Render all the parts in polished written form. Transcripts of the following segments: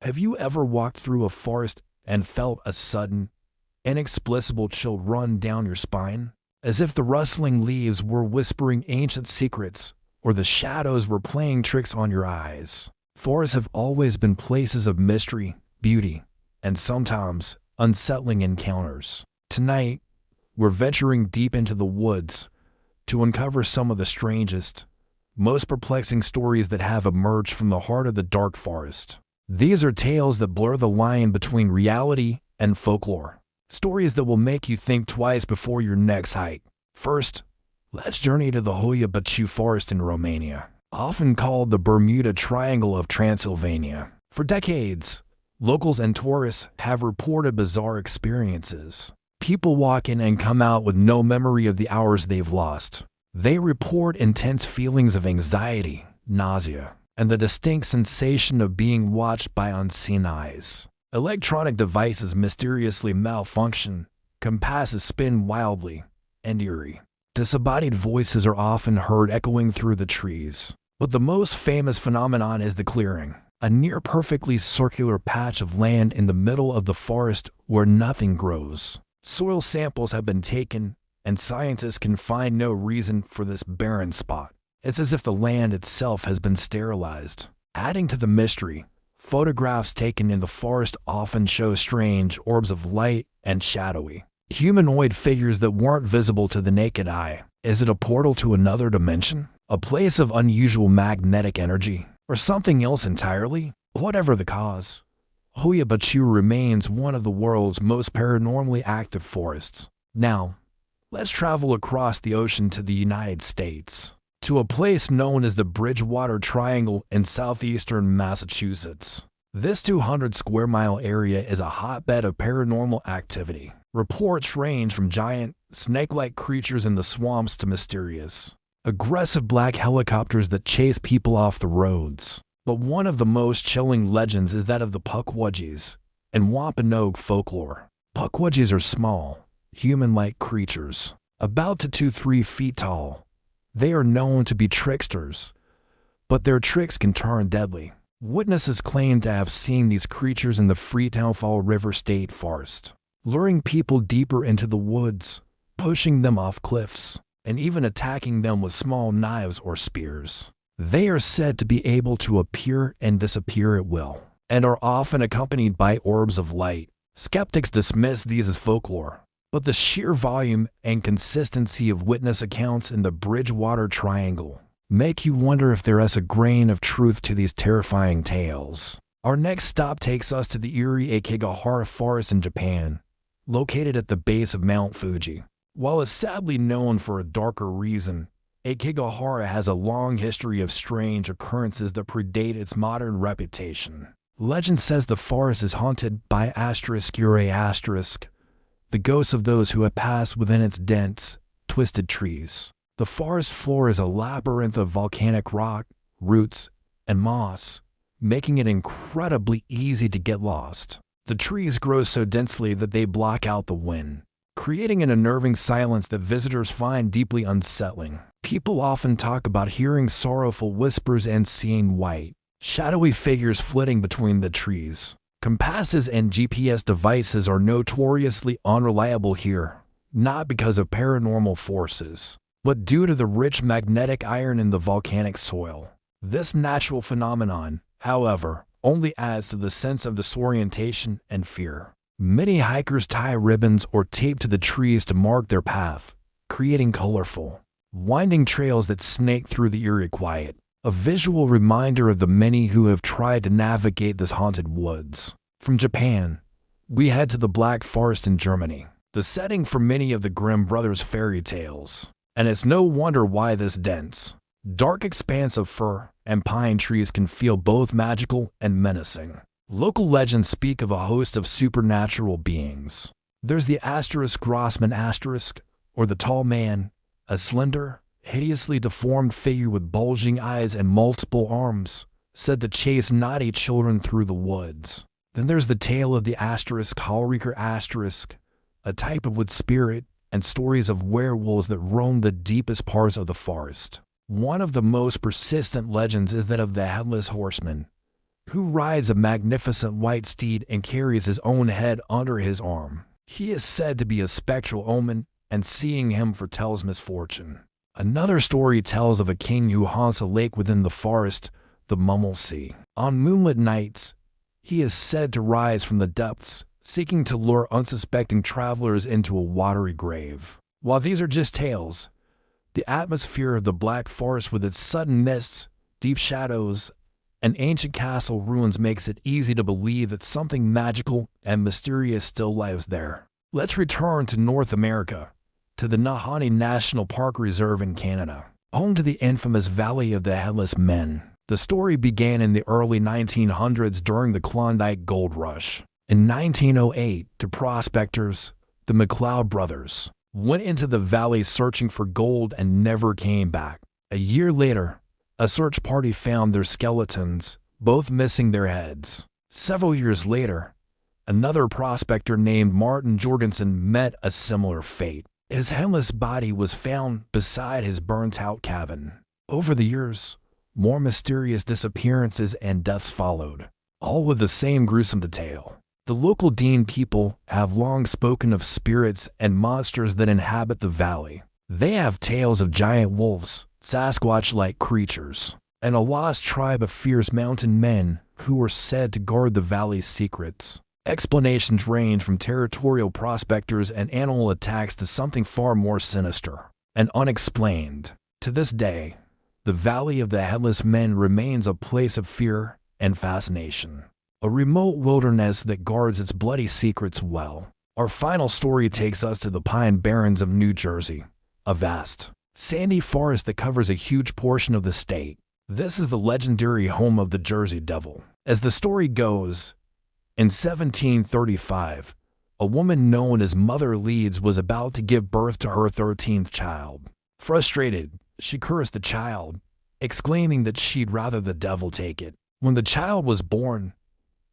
Have you ever walked through a forest and felt a sudden, inexplicable chill run down your spine? As if the rustling leaves were whispering ancient secrets, or the shadows were playing tricks on your eyes. Forests have always been places of mystery, beauty, and sometimes unsettling encounters. Tonight, we're venturing deep into the woods to uncover some of the strangest, most perplexing stories that have emerged from the heart of the dark forest. These are tales that blur the line between reality and folklore. Stories that will make you think twice before your next hike. First, let's journey to the Hoia-Baciu forest in Romania, often called the Bermuda Triangle of Transylvania. For decades, locals and tourists have reported bizarre experiences. People walk in and come out with no memory of the hours they've lost. They report intense feelings of anxiety, nausea, and the distinct sensation of being watched by unseen eyes. Electronic devices mysteriously malfunction, compasses spin wildly, and eerie. Disembodied voices are often heard echoing through the trees. But the most famous phenomenon is the clearing, a near-perfectly circular patch of land in the middle of the forest where nothing grows. Soil samples have been taken, and scientists can find no reason for this barren spot. It's as if the land itself has been sterilized. Adding to the mystery, photographs taken in the forest often show strange orbs of light and shadowy, humanoid figures that weren't visible to the naked eye. Is it a portal to another dimension? A place of unusual magnetic energy? Or something else entirely? Whatever the cause, Hoia-Baciu remains one of the world's most paranormally active forests. Now, let's travel across the ocean to the United States, to a place known as the Bermuda Triangle in southeastern Massachusetts. This 200-square-mile area is a hotbed of paranormal activity. Reports range from giant, snake-like creatures in the swamps to mysterious, aggressive black helicopters that chase people off the roads. But one of the most chilling legends is that of the Pukwudgies in Wampanoag folklore. Pukwudgies are small, human-like creatures, about 2 to 3 feet tall. They are known to be tricksters, but their tricks can turn deadly. Witnesses claim to have seen these creatures in the Freetown Fall River State Forest, luring people deeper into the woods, pushing them off cliffs, and even attacking them with small knives or spears. They are said to be able to appear and disappear at will, and are often accompanied by orbs of light. Skeptics dismiss these as folklore, but the sheer volume and consistency of witness accounts in the Bermuda Triangle make you wonder if there is a grain of truth to these terrifying tales. Our next stop takes us to the eerie Aokigahara Forest in Japan, located at the base of Mount Fuji. While it's sadly known for a darker reason, Aokigahara has a long history of strange occurrences that predate its modern reputation. Legend says the forest is haunted by yūrei, the ghosts of those who have passed within its dense, twisted trees. The forest floor is a labyrinth of volcanic rock, roots, and moss, making it incredibly easy to get lost. The trees grow so densely that they block out the wind, creating an unnerving silence that visitors find deeply unsettling. People often talk about hearing sorrowful whispers and seeing white, shadowy figures flitting between the trees. Compasses and GPS devices are notoriously unreliable here, not because of paranormal forces, but due to the rich magnetic iron in the volcanic soil. This natural phenomenon, however, only adds to the sense of disorientation and fear. Many hikers tie ribbons or tape to the trees to mark their path, creating colorful, winding trails that snake through the eerie quiet, a visual reminder of the many who have tried to navigate this haunted woods. From Japan, we head to the Black Forest in Germany, the setting for many of the Grimm brothers' fairy tales. And it's no wonder why this dense, dark expanse of fir and pine trees can feel both magical and menacing. Local legends speak of a host of supernatural beings. There's the Grossman or the tall man, a slender, hideously deformed figure with bulging eyes and multiple arms, said to chase naughty children through the woods. Then there's the tale of the Hallriker, a type of wood spirit, and stories of werewolves that roam the deepest parts of the forest. One of the most persistent legends is that of the Headless Horseman, who rides a magnificent white steed and carries his own head under his arm. He is said to be a spectral omen, and seeing him foretells misfortune. Another story tells of a king who haunts a lake within the forest, the Mummelsee. On moonlit nights, he is said to rise from the depths, seeking to lure unsuspecting travelers into a watery grave. While these are just tales, the atmosphere of the Black Forest with its sudden mists, deep shadows, and ancient castle ruins makes it easy to believe that something magical and mysterious still lies there. Let's return to North America, to the Nahanni National Park Reserve in Canada, home to the infamous Valley of the Headless Men. The story began in the early 1900s during the Klondike Gold Rush. In 1908, two prospectors, the McLeod brothers, went into the valley searching for gold and never came back. A year later, a search party found their skeletons, both missing their heads. Several years later, another prospector named Martin Jorgensen met a similar fate. His headless body was found beside his burnt-out cabin. Over the years, more mysterious disappearances and deaths followed, all with the same gruesome detail. The local Dean people have long spoken of spirits and monsters that inhabit the valley. They have tales of giant wolves, Sasquatch-like creatures, and a lost tribe of fierce mountain men who were said to guard the valley's secrets. Explanations range from territorial prospectors and animal attacks to something far more sinister and unexplained. To this day, the Valley of the Headless Men remains a place of fear and fascination, a remote wilderness that guards its bloody secrets well. Our final story takes us to the Pine Barrens of New Jersey, a vast, sandy forest that covers a huge portion of the state. This is the legendary home of the Jersey Devil. As the story goes, in 1735, a woman known as Mother Leeds was about to give birth to her 13th child. Frustrated, she cursed the child, exclaiming that she'd rather the devil take it. When the child was born,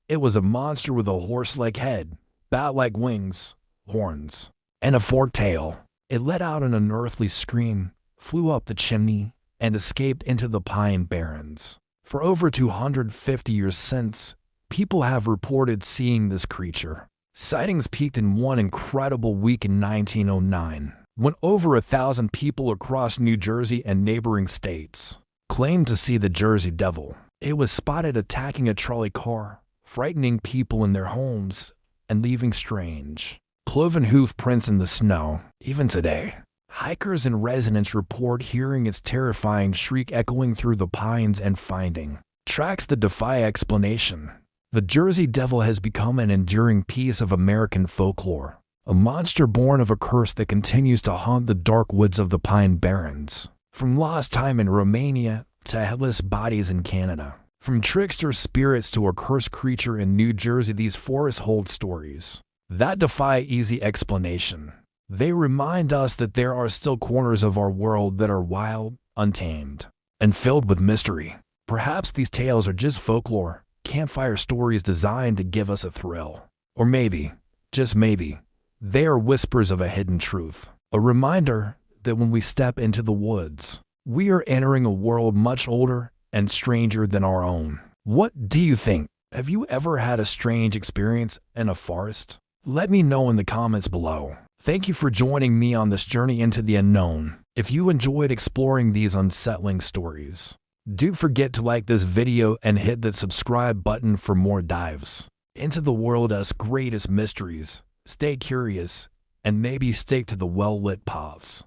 it was a monster with a horse-like head, bat-like wings, horns, and a forked tail. It let out an unearthly scream, flew up the chimney, and escaped into the Pine Barrens. For over 250 years since, people have reported seeing this creature. Sightings peaked in one incredible week in 1909, when over 1,000 people across New Jersey and neighboring states claimed to see the Jersey Devil. It was spotted attacking a trolley car, frightening people in their homes, and leaving strange, cloven hoof prints in the snow. Even today, hikers and residents report hearing its terrifying shriek echoing through the pines and finding tracks that defy explanation. The Jersey Devil has become an enduring piece of American folklore, a monster born of a curse that continues to haunt the dark woods of the Pine Barrens. From lost time in Romania to headless bodies in Canada, from trickster spirits to a cursed creature in New Jersey, these forests hold stories that defy easy explanation. They remind us that there are still corners of our world that are wild, untamed, and filled with mystery. Perhaps these tales are just folklore, campfire stories designed to give us a thrill. Or maybe, just maybe, they are whispers of a hidden truth. A reminder that when we step into the woods, we are entering a world much older and stranger than our own. What do you think? Have you ever had a strange experience in a forest? Let me know in the comments below. Thank you for joining me on this journey into the unknown. If you enjoyed exploring these unsettling stories, don't forget to like this video and hit that subscribe button for more dives into the world's greatest mysteries. Stay curious and maybe stick to the well-lit paths.